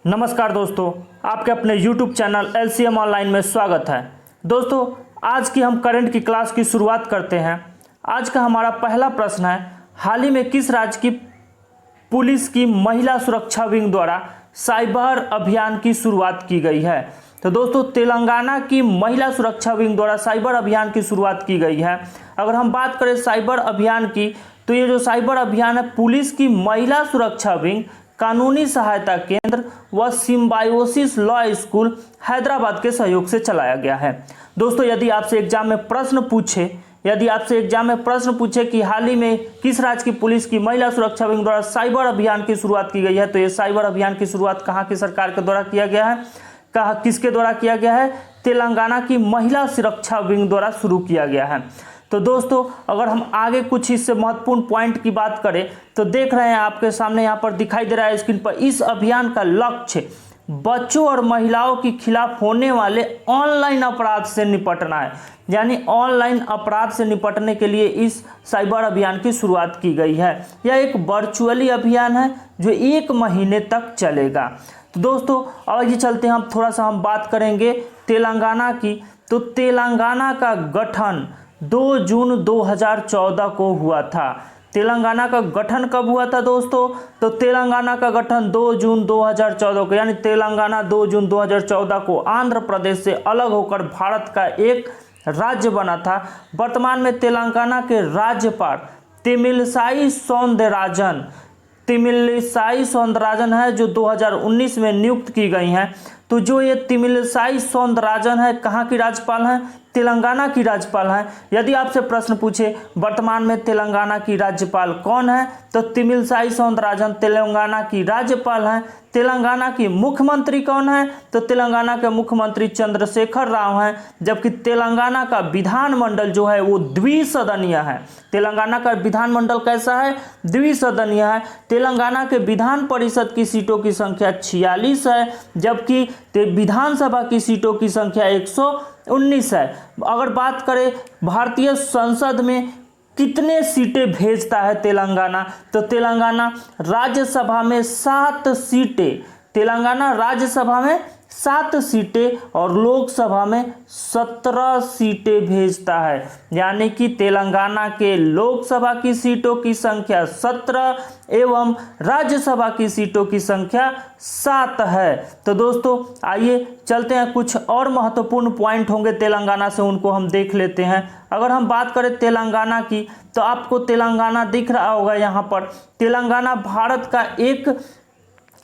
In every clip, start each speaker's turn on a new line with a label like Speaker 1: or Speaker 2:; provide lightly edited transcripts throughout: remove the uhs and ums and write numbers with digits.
Speaker 1: नमस्कार दोस्तों, आपके अपने YouTube चैनल LCM ऑनलाइन में स्वागत है। दोस्तों, आज की हम करंट की क्लास की शुरुआत करते हैं। आज का हमारा पहला प्रश्न है, हाल ही में किस राज्य की पुलिस की महिला सुरक्षा विंग द्वारा साइबर अभियान की शुरुआत की गई है? तो दोस्तों, तेलंगाना की महिला सुरक्षा विंग द्वारा साइबर अभियान की शुरुआत की गई है। अगर हम बात करें साइबर अभियान की, तो ये जो साइबर अभियान है, पुलिस की महिला सुरक्षा विंग, कानूनी सहायता केंद्र व सिम्बायोसिस लॉ स्कूल हैदराबाद के सहयोग से चलाया गया है। दोस्तों, यदि आपसे एग्जाम में प्रश्न पूछे कि हाल ही में किस राज्य की पुलिस की महिला सुरक्षा विंग द्वारा साइबर अभियान की शुरुआत की गई है, तो ये साइबर अभियान की शुरुआत कहाँ की सरकार के द्वारा किया गया है, किसके द्वारा किया गया है? तेलंगाना की महिला सुरक्षा विंग द्वारा शुरू किया गया है। तो दोस्तों, अगर हम आगे कुछ इससे महत्वपूर्ण पॉइंट की बात करें तो देख रहे हैं आपके सामने यहाँ पर दिखाई दे रहा है स्क्रीन पर, इस अभियान का लक्ष्य बच्चों और महिलाओं के खिलाफ होने वाले ऑनलाइन अपराध से निपटना है। यानी ऑनलाइन अपराध से निपटने के लिए इस साइबर अभियान की शुरुआत की गई है। यह एक वर्चुअली अभियान है जो 1 महीने तक चलेगा। तो दोस्तों, आइए चलते हैं, हम थोड़ा सा बात करेंगे तेलंगाना की। तो तेलंगाना का गठन 2 जून 2014 को हुआ था। तेलंगाना का गठन कब हुआ था दोस्तों? तो तेलंगाना का गठन 2 जून 2014 को, यानी तेलंगाना 2 जून 2014 को आंध्र प्रदेश से अलग होकर भारत का एक राज्य बना था। वर्तमान में तेलंगाना के राज्यपाल तमिलिसाई सौंदरराजन है, जो 2019 में नियुक्त की गई हैं। तो जो ये तमिलिसाई सौंदरराजन है, कहाँ की राज्यपाल हैं? तेलंगाना की राज्यपाल हैं। यदि आपसे प्रश्न पूछे वर्तमान में तेलंगाना की राज्यपाल कौन है, तो तमिलिसाई सौंदरराजन तेलंगाना की राज्यपाल हैं। तेलंगाना की मुख्यमंत्री कौन है? तो तेलंगाना के मुख्यमंत्री चंद्रशेखर राव हैं। जबकि तेलंगाना का विधानमंडल जो है वो द्विसदनीय है। तेलंगाना का विधानमंडल कैसा है? द्विसदनीय है। तेलंगाना के विधान परिषद की सीटों की संख्या 46 है, जबकि विधानसभा की सीटों की संख्या 119 है। अगर बात करें भारतीय संसद में कितने सीटें भेजता है तेलंगाना, तो तेलंगाना राज्यसभा में 7 सीटें, तेलंगाना राज्यसभा में 7 सीटें और लोकसभा में 17 सीटें भेजता है। यानी कि तेलंगाना के लोकसभा की सीटों की संख्या 17 एवं राज्यसभा की सीटों की संख्या 7 है। तो दोस्तों, आइए चलते हैं, कुछ और महत्वपूर्ण पॉइंट होंगे तेलंगाना से, उनको हम देख लेते हैं। अगर हम बात करें तेलंगाना की, तो आपको तेलंगाना दिख रहा होगा यहाँ पर। तेलंगाना भारत का एक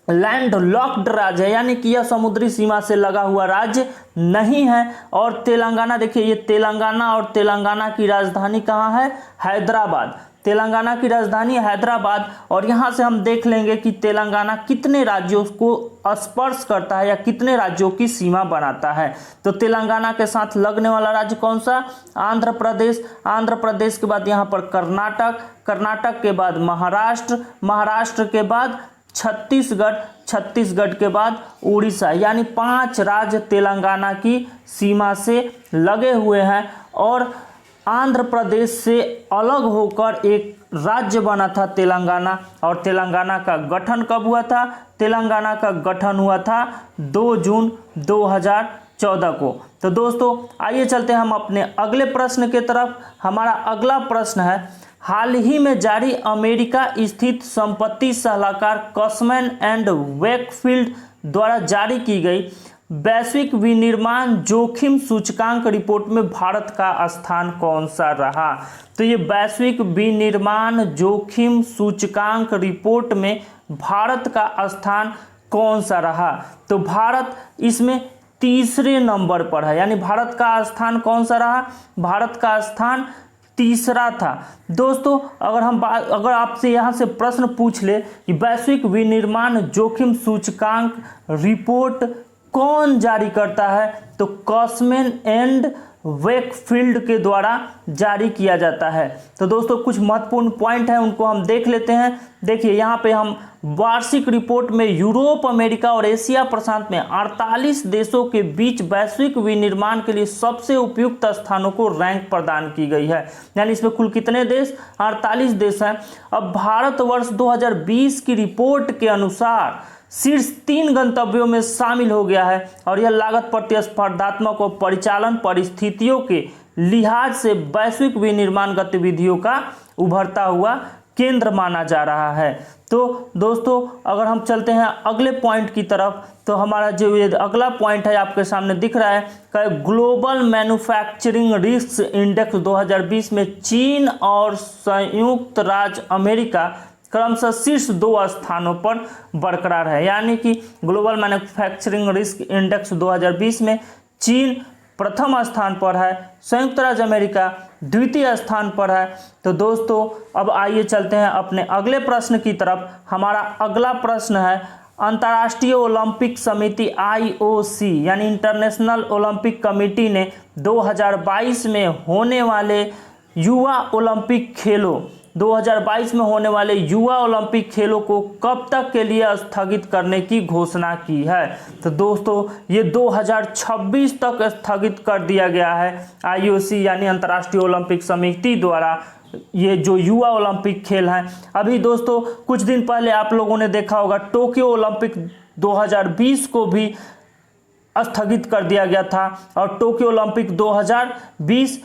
Speaker 1: लैंड लॉक्ड राज्य है, यानी कि यह समुद्री सीमा से लगा हुआ राज्य नहीं है। और तेलंगाना, देखिए, ये तेलंगाना और तेलंगाना की राजधानी कहाँ है? हैदराबाद। तेलंगाना की राजधानी हैदराबाद। और यहाँ से हम देख लेंगे कि तेलंगाना कितने राज्यों को स्पर्श करता है या कितने राज्यों की सीमा बनाता है। तो तेलंगाना के साथ लगने वाला राज्य कौन सा? आंध्र प्रदेश। आंध्र प्रदेश के बाद यहाँ पर कर्नाटक, कर्नाटक के बाद महाराष्ट्र, महाराष्ट्र के बाद छत्तीसगढ़, छत्तीसगढ़ के बाद उड़ीसा। यानी 5 राज्य तेलंगाना की सीमा से लगे हुए हैं। और आंध्र प्रदेश से अलग होकर एक राज्य बना था तेलंगाना। और तेलंगाना का गठन कब हुआ था? तेलंगाना का गठन हुआ था 2 जून 2014 को। तो दोस्तों, आइए चलते हैं हम अपने अगले प्रश्न के तरफ। हमारा अगला प्रश्न है, हाल ही में जारी अमेरिका स्थित संपत्ति सलाहकार कस्मैन एंड वेकफील्ड द्वारा जारी की गई वैश्विक विनिर्माण जोखिम सूचकांक रिपोर्ट में भारत का स्थान कौन सा रहा? तो ये वैश्विक विनिर्माण जोखिम सूचकांक रिपोर्ट में भारत का स्थान कौन सा रहा? तो भारत इसमें तीसरे नंबर पर है। यानी भारत का स्थान कौन सा रहा? भारत का स्थान तीसरा था। दोस्तों, अगर आपसे यहाँ से प्रश्न पूछ ले कि वैश्विक विनिर्माण जोखिम सूचकांक रिपोर्ट कौन जारी करता है, तो कस्मैन एंड वेकफील्ड के द्वारा जारी किया जाता है। तो दोस्तों, कुछ महत्वपूर्ण पॉइंट हैं, उनको हम देख लेते हैं। देखिए, यहाँ पे हम वार्षिक रिपोर्ट में यूरोप, अमेरिका और एशिया प्रशांत में 48 देशों के बीच वैश्विक विनिर्माण के लिए सबसे उपयुक्त स्थानों को रैंक प्रदान की गई है। यानी इसमें कुल कितने देश? 48 देश हैं। अब भारत वर्ष 2020 की रिपोर्ट के अनुसार शीर्ष 3 गंतव्यों में शामिल हो गया है और यह लागत प्रतिस्पर्धात्मक और परिचालन परिस्थितियों के लिहाज से वैश्विक विनिर्माण गतिविधियों का उभरता हुआ केंद्र माना जा रहा है। तो दोस्तों अगर हम चलते हैं अगले पॉइंट की तरफ, तो हमारा जो ये अगला पॉइंट है आपके सामने दिख रहा है कि ग्लोबल मैन्युफैक्चरिंग रिस्क इंडेक्स 2020 में चीन और संयुक्त राज्य अमेरिका क्रमशः शीर्ष 2 स्थानों पर बरकरार है। यानी कि ग्लोबल मैन्युफैक्चरिंग रिस्क इंडेक्स 2020 में चीन प्रथम स्थान पर है, संयुक्त राज्य अमेरिका द्वितीय स्थान पर है। तो दोस्तों अब आइए चलते हैं अपने अगले प्रश्न की तरफ। हमारा अगला प्रश्न है, अंतर्राष्ट्रीय ओलंपिक समिति IOC यानी इंटरनेशनल ओलंपिक कमेटी ने 2022 में होने वाले युवा ओलंपिक खेलों 2022 में होने वाले युवा ओलंपिक खेलों को कब तक के लिए स्थगित करने की घोषणा की है। तो दोस्तों ये 2026 तक स्थगित कर दिया गया है IOC यानी अंतर्राष्ट्रीय ओलंपिक समिति द्वारा ये जो युवा ओलंपिक खेल हैं। अभी दोस्तों कुछ दिन पहले आप लोगों ने देखा होगा टोक्यो ओलंपिक 2020 को भी स्थगित कर दिया गया था और टोक्यो ओलंपिक 2020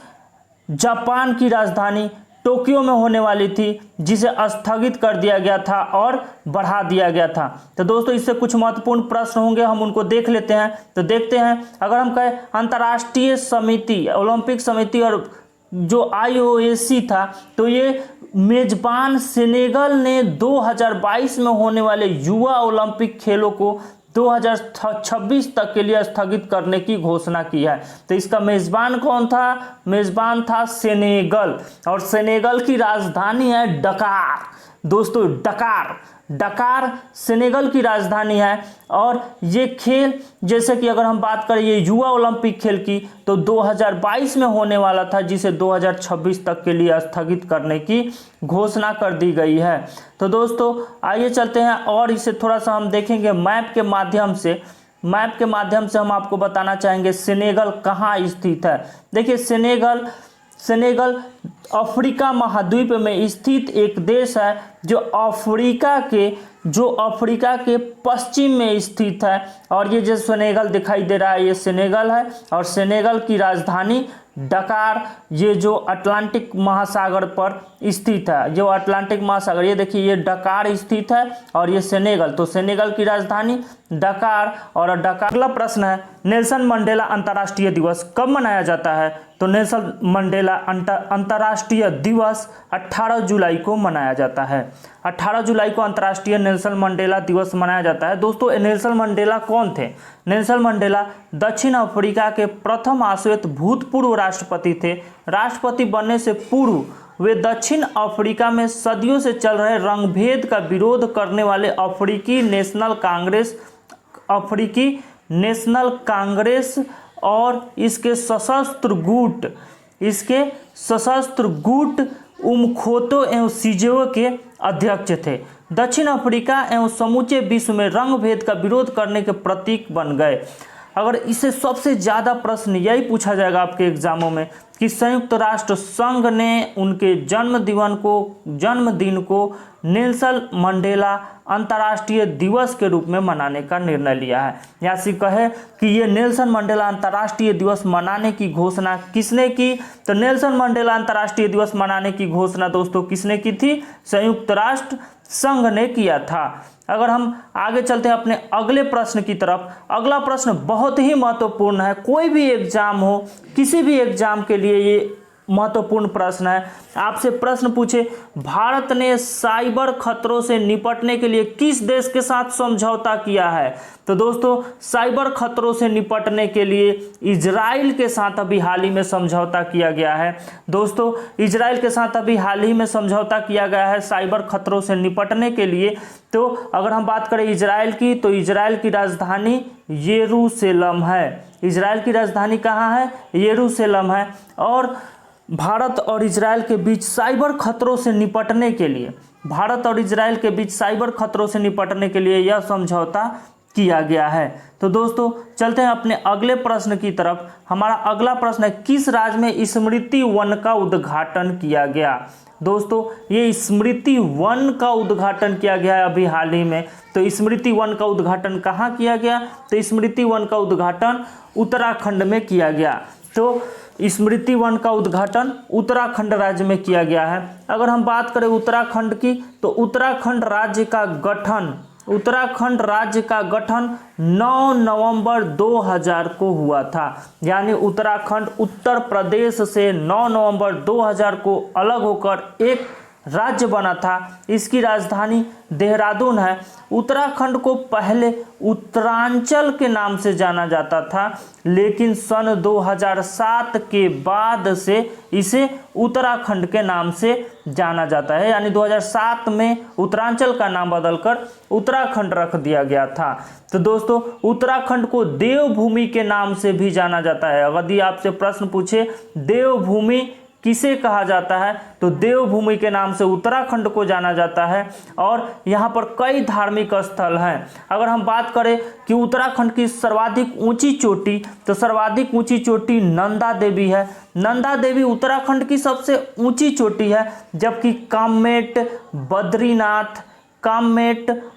Speaker 1: जापान की राजधानी टोक्यो में होने वाली थी, जिसे स्थगित कर दिया गया था और बढ़ा दिया गया था। तो दोस्तों इससे कुछ महत्वपूर्ण प्रश्न होंगे, हम उनको देख लेते हैं। तो देखते हैं, अगर हम कहें अंतर्राष्ट्रीय समिति ओलंपिक समिति और जो IOC था, तो ये मेजबान सेनेगल ने 2022 में होने वाले युवा ओलंपिक खेलों को 2026 तक के लिए स्थगित करने की घोषणा की है। तो इसका मेजबान कौन था? मेजबान था सेनेगल और सेनेगल की राजधानी है डकार। दोस्तों डकार सेनेगल की राजधानी है। और ये खेल जैसे कि अगर हम बात करें ये युवा ओलंपिक खेल की, तो 2022 में होने वाला था, जिसे 2026 तक के लिए स्थगित करने की घोषणा कर दी गई है। तो दोस्तों आइए चलते हैं और इसे थोड़ा सा हम देखेंगे मैप के माध्यम से। मैप के माध्यम से हम आपको बताना चाहेंगे सेनेगल कहाँ स्थित है। देखिए सेनेगल अफ्रीका महाद्वीप में स्थित एक देश है जो अफ्रीका के पश्चिम में स्थित है। और ये जो सेनेगल दिखाई दे रहा है ये सेनेगल है और सेनेगल की राजधानी डकार, ये जो अटलांटिक महासागर पर स्थित है, जो अटलांटिक महासागर, ये देखिए ये डकार स्थित है और ये सेनेगल, तो सेनेगल की राजधानी डकार और डकार। अगला प्रश्न है नेल्सन मंडेला अंतर्राष्ट्रीय दिवस कब मनाया जाता है। तो नेल्सन मंडेला अंतर्राष्ट्रीय दिवस 18 जुलाई को मनाया जाता है। 18 जुलाई को अंतर्राष्ट्रीय नेल्सन मंडेला दिवस मनाया जाता है। दोस्तों नेल्सन मंडेला कौन थे? नेल्सन मंडेला दक्षिण अफ्रीका के प्रथम आश्वेत भूतपूर्व राष्ट्रपति थे। राष्ट्रपति बनने से पूर्व वे दक्षिण अफ्रीका में सदियों से चल रहे रंगभेद का विरोध करने वाले अफ्रीकी नेशनल कांग्रेस और इसके सशस्त्र गुट उमखोतो एवं सिजेओ के अध्यक्ष थे। दक्षिण अफ्रीका एवं समूचे विश्व में रंगभेद का विरोध करने के प्रतीक बन गए। अगर इसे सबसे ज़्यादा प्रश्न यही पूछा जाएगा आपके एग्जामों में कि संयुक्त राष्ट्र संघ ने उनके जन्मदिन को नेल्सन मंडेला अंतर्राष्ट्रीय दिवस के रूप में मनाने का निर्णय लिया है। यहाँ से कहे कि ये नेल्सन मंडेला अंतर्राष्ट्रीय दिवस मनाने की घोषणा किसने की? तो नेल्सन मंडेला अंतर्राष्ट्रीय दिवस मनाने की घोषणा दोस्तों किसने की थी? संयुक्त राष्ट्र संघ ने किया था। अगर हम आगे चलते हैं अपने अगले प्रश्न की तरफ। अगला प्रश्न बहुत ही महत्वपूर्ण है, कोई भी एग्जाम हो, किसी भी एग्जाम के लिए ये महत्वपूर्ण प्रश्न है। आपसे प्रश्न पूछे भारत ने साइबर खतरों से निपटने के लिए किस देश के साथ समझौता किया है? तो दोस्तों साइबर खतरों से निपटने के लिए इजराइल के साथ अभी हाल ही में समझौता किया गया है। दोस्तों इजराइल के साथ अभी हाल ही में समझौता किया गया है साइबर खतरों से निपटने के लिए। तो अगर हम बात करें इजराइल की, तो इजराइल की राजधानी यरूशलेम है। इजराइल की राजधानी कहाँ है? यरूशलेम है। और भारत और इजराइल के बीच साइबर खतरों से निपटने के लिए यह समझौता किया गया है। तो दोस्तों चलते हैं अपने अगले प्रश्न की तरफ। हमारा अगला प्रश्न है किस राज्य में स्मृति वन का उद्घाटन किया गया? दोस्तों ये स्मृति वन का उद्घाटन किया गया है अभी हाल ही में। तो स्मृति वन का उद्घाटन कहाँ किया गया? तो स्मृति वन का उद्घाटन उत्तराखंड में किया गया। तो स्मृति वन का उद्घाटन उत्तराखंड राज्य में किया गया है। अगर हम बात करें उत्तराखंड की, तो उत्तराखंड राज्य का गठन 9 नवंबर 2000 को हुआ था। यानी उत्तराखंड उत्तर प्रदेश से 9 नवंबर 2000 को अलग होकर एक राज्य बना था। इसकी राजधानी देहरादून है। उत्तराखंड को पहले उत्तरांचल के नाम से जाना जाता था, लेकिन सन 2007 के बाद से इसे उत्तराखंड के नाम से जाना जाता है। यानी 2007 में उत्तरांचल का नाम बदलकर उत्तराखंड रख दिया गया था। तो दोस्तों उत्तराखंड को देवभूमि के नाम से भी जाना जाता है। यदि आपसे प्रश्न पूछे देवभूमि किसे कहा जाता है, तो देवभूमि के नाम से उत्तराखंड को जाना जाता है। और यहाँ पर कई धार्मिक स्थल हैं। अगर हम बात करें कि उत्तराखंड की सर्वाधिक ऊंची चोटी, तो सर्वाधिक ऊंची चोटी नंदा देवी है। नंदा देवी उत्तराखंड की सबसे ऊंची चोटी है, जबकि कामेट,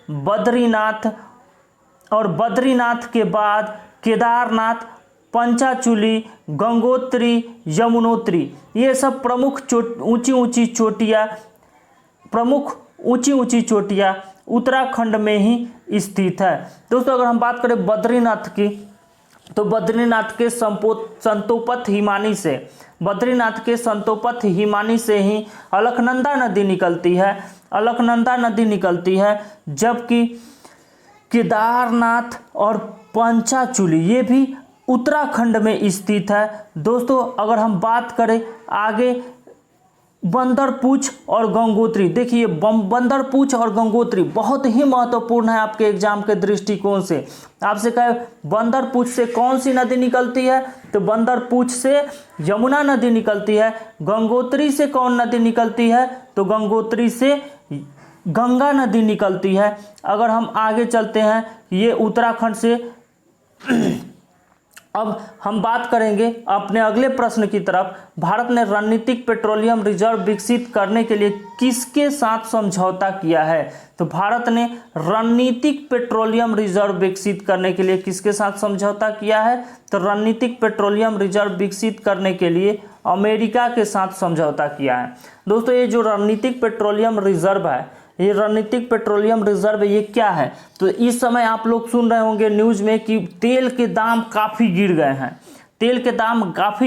Speaker 1: बद्रीनाथ और बद्रीनाथ के बाद केदारनाथ, पंचाचूली, गंगोत्री, यमुनोत्री, ये सब प्रमुख ऊंची ऊंची चोटियाँ उत्तराखंड में ही स्थित है। दोस्तों अगर हम बात करें बद्रीनाथ की, तो बद्रीनाथ के संतोपथ हिमानी से ही अलकनंदा नदी निकलती है, जबकि केदारनाथ और पंचाचूली ये भी उत्तराखंड में स्थित है। दोस्तों अगर हम बात करें आगे बंदरपूछ और गंगोत्री, देखिए बंदरपूछ और गंगोत्री बहुत ही महत्वपूर्ण है आपके एग्जाम के दृष्टिकोण से। आपसे कहे बंदरपूछ से कौन सी नदी निकलती है, तो बंदरपूछ से यमुना नदी निकलती है। गंगोत्री से कौन नदी निकलती है, तो गंगोत्री से गंगा नदी निकलती है। अगर हम आगे चलते हैं ये उत्तराखंड से, अब हम बात करेंगे अपने अगले प्रश्न की तरफ। भारत ने रणनीतिक पेट्रोलियम रिजर्व विकसित करने के लिए किसके साथ समझौता किया है? तो भारत ने रणनीतिक पेट्रोलियम रिजर्व विकसित करने के लिए किसके साथ समझौता किया है? तो रणनीतिक पेट्रोलियम रिजर्व विकसित करने के लिए अमेरिका के साथ समझौता किया है। दोस्तों ये जो रणनीतिक पेट्रोलियम रिजर्व है, ये रणनीतिक पेट्रोलियम रिजर्व ये क्या है? तो इस समय आप लोग सुन रहे होंगे न्यूज़ में कि तेल के दाम काफ़ी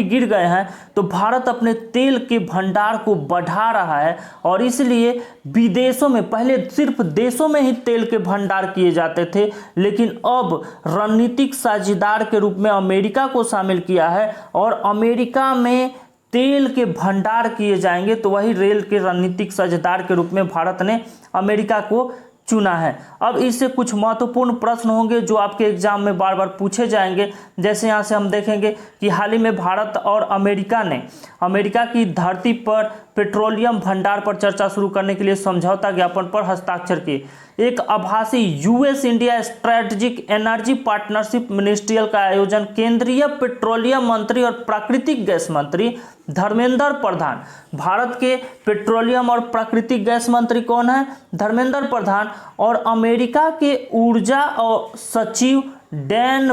Speaker 1: गिर गए हैं। तो भारत अपने तेल के भंडार को बढ़ा रहा है, और इसलिए विदेशों में, पहले सिर्फ देशों में ही तेल के भंडार किए जाते थे, लेकिन अब रणनीतिक साझेदार के रूप में अमेरिका को शामिल किया है, और अमेरिका में तेल के भंडार किए जाएंगे। तो वही रेल के रणनीतिक साझेदार के रूप में भारत ने अमेरिका को चुना है। अब इससे कुछ महत्वपूर्ण प्रश्न होंगे जो आपके एग्जाम में बार बार पूछे जाएंगे। जैसे यहाँ से हम देखेंगे कि हाल ही में भारत और अमेरिका ने अमेरिका की धरती पर पेट्रोलियम भंडार पर चर्चा शुरू करने के लिए समझौता ज्ञापन पर हस्ताक्षर किए। एक आभासी US India strategic energy partnership ministerial का आयोजन केंद्रीय पेट्रोलियम मंत्री और प्राकृतिक गैस मंत्री धर्मेंद्र प्रधान। भारत के पेट्रोलियम और प्राकृतिक गैस मंत्री कौन है? धर्मेंद्र प्रधान। और अमेरिका के ऊर्जा और सचिव डैन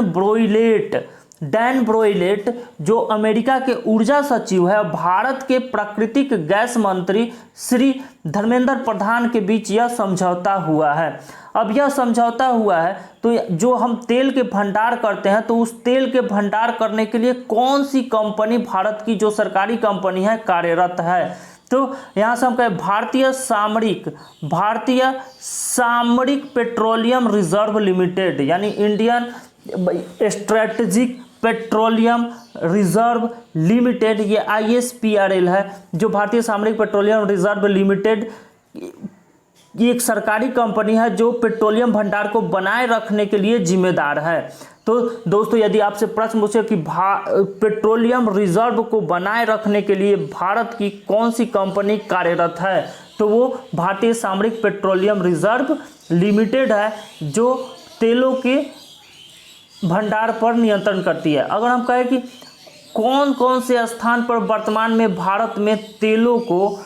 Speaker 1: ब्रोइलेट जो अमेरिका के ऊर्जा सचिव है, भारत के प्राकृतिक गैस मंत्री श्री धर्मेंद्र प्रधान के बीच यह समझौता हुआ है। अब यह समझौता हुआ है तो जो हम तेल के भंडार करते हैं, तो उस तेल के भंडार करने के लिए कौन सी कंपनी भारत की जो सरकारी कंपनी है कार्यरत है? तो यहाँ से हम कहें भारतीय सामरिक पेट्रोलियम रिजर्व लिमिटेड, यानी Indian strategic petroleum reserve limited, ये ISPRL है, जो भारतीय सामरिक पेट्रोलियम रिजर्व लिमिटेड ये एक सरकारी कंपनी है जो पेट्रोलियम भंडार को बनाए रखने के लिए जिम्मेदार है। तो दोस्तों यदि आपसे प्रश्न पूछे कि पेट्रोलियम रिजर्व को बनाए रखने के लिए भारत की कौन सी कंपनी कार्यरत है, तो वो भारतीय सामरिक पेट्रोलियम रिजर्व लिमिटेड है, जो तेलों के भंडार पर नियंत्रण करती है। अगर हम कहें कि कौन कौन से स्थान पर वर्तमान में भारत में तेलों को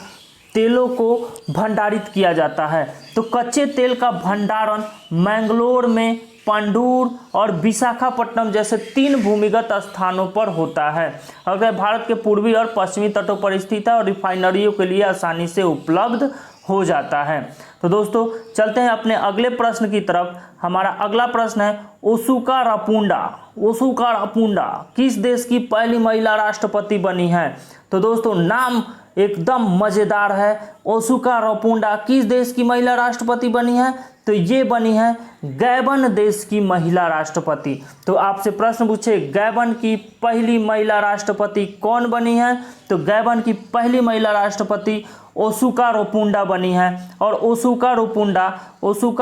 Speaker 1: तेलों को भंडारित किया जाता है? तो कच्चे तेल का भंडारण मैंगलोर में, पंडूर और विशाखापट्टनम जैसे 3 भूमिगत स्थानों पर होता है। अगर भारत के पूर्वी और पश्चिमी तटों पर स्थित है और रिफाइनरियों के लिए आसानी से उपलब्ध हो जाता है। तो दोस्तों चलते हैं अपने अगले प्रश्न की तरफ। हमारा अगला प्रश्न है ओसुका रापुंडा। ओसुका रापुंडा किस देश की पहली महिला राष्ट्रपति बनी है? तो दोस्तों नाम एकदम मज़ेदार है। ओसुका रापुंडा किस देश की महिला राष्ट्रपति बनी है? तो ये बनी है गैबन देश की महिला राष्ट्रपति। तो आपसे प्रश्न पूछे गैबन की पहली महिला राष्ट्रपति कौन बनी है? तो गैबन की पहली महिला राष्ट्रपति ओसुका रापुंडा बनी है। और ओसुका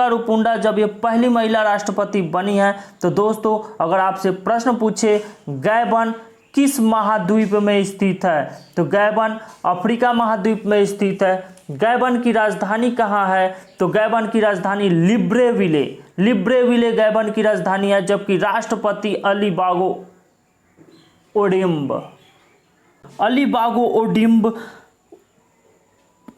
Speaker 1: रापुंडा जब ये पहली महिला राष्ट्रपति बनी है तो दोस्तों अगर आपसे प्रश्न पूछे गैबन किस महाद्वीप में स्थित है? तो गैबन अफ्रीका महाद्वीप में स्थित है। गैबन की राजधानी कहाँ है? तो गैबन की राजधानी लिब्रेविले गैबन की राजधानी है, जबकि राष्ट्रपति अली बागो ओडिम्ब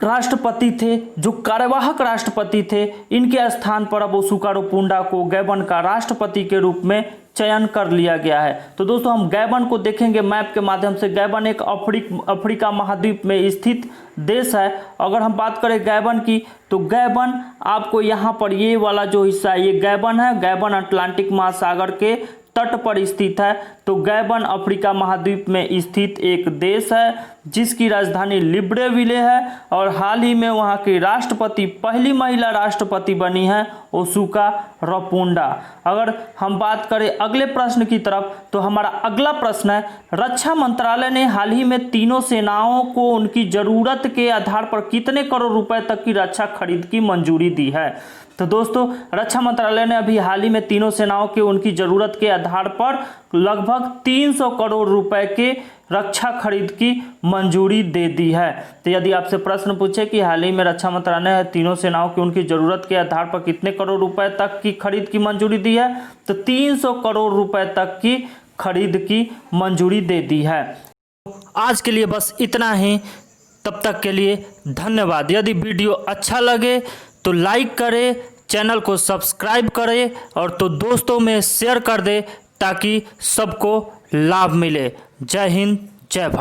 Speaker 1: राष्ट्रपति थे, जो कार्यवाहक राष्ट्रपति थे। इनके स्थान पर अब ओसुका रापुंडा को गैबन का राष्ट्रपति के रूप में चयन कर लिया गया है। तो दोस्तों हम गैबन को देखेंगे मैप के माध्यम से। गैबन एक अफ्रीका महाद्वीप में स्थित देश है। अगर हम बात करें गैबन की तो गैबन आपको यहाँ पर ये वाला जो हिस्सा है ये गैबन है। गैबन अटलांटिक महासागर के तट पर स्थित है। तो गैबन अफ्रीका महाद्वीप में स्थित एक देश है जिसकी राजधानी लिब्रेविले है और हाल ही में वहां की राष्ट्रपति पहली महिला राष्ट्रपति बनी है ओसुका रापुंडा। अगर हम बात करें अगले प्रश्न की तरफ तो हमारा अगला प्रश्न है रक्षा मंत्रालय ने हाल ही में तीनों सेनाओं को उनकी जरूरत के आधार पर कितने करोड़ रुपए तक की रक्षा खरीद की मंजूरी दी है? तो दोस्तों रक्षा मंत्रालय ने अभी हाल ही में तीनों सेनाओं के उनकी ज़रूरत के आधार पर लगभग 300 करोड़ रुपए के रक्षा खरीद की मंजूरी दे दी है। तो यदि आपसे प्रश्न पूछे कि हाल ही में रक्षा मंत्रालय ने तीनों सेनाओं की उनकी ज़रूरत के आधार पर कितने करोड़ रुपए तक की खरीद की मंजूरी दी है, तो 300 करोड़ रुपए तक की खरीद की मंजूरी दे दी है। आज के लिए बस इतना ही। तब तक के लिए धन्यवाद। यदि वीडियो अच्छा लगे तो लाइक करें, चैनल को सब्सक्राइब करें और तो दोस्तों में शेयर कर दें ताकि सबको लाभ मिले। जय हिंद, जय भारत।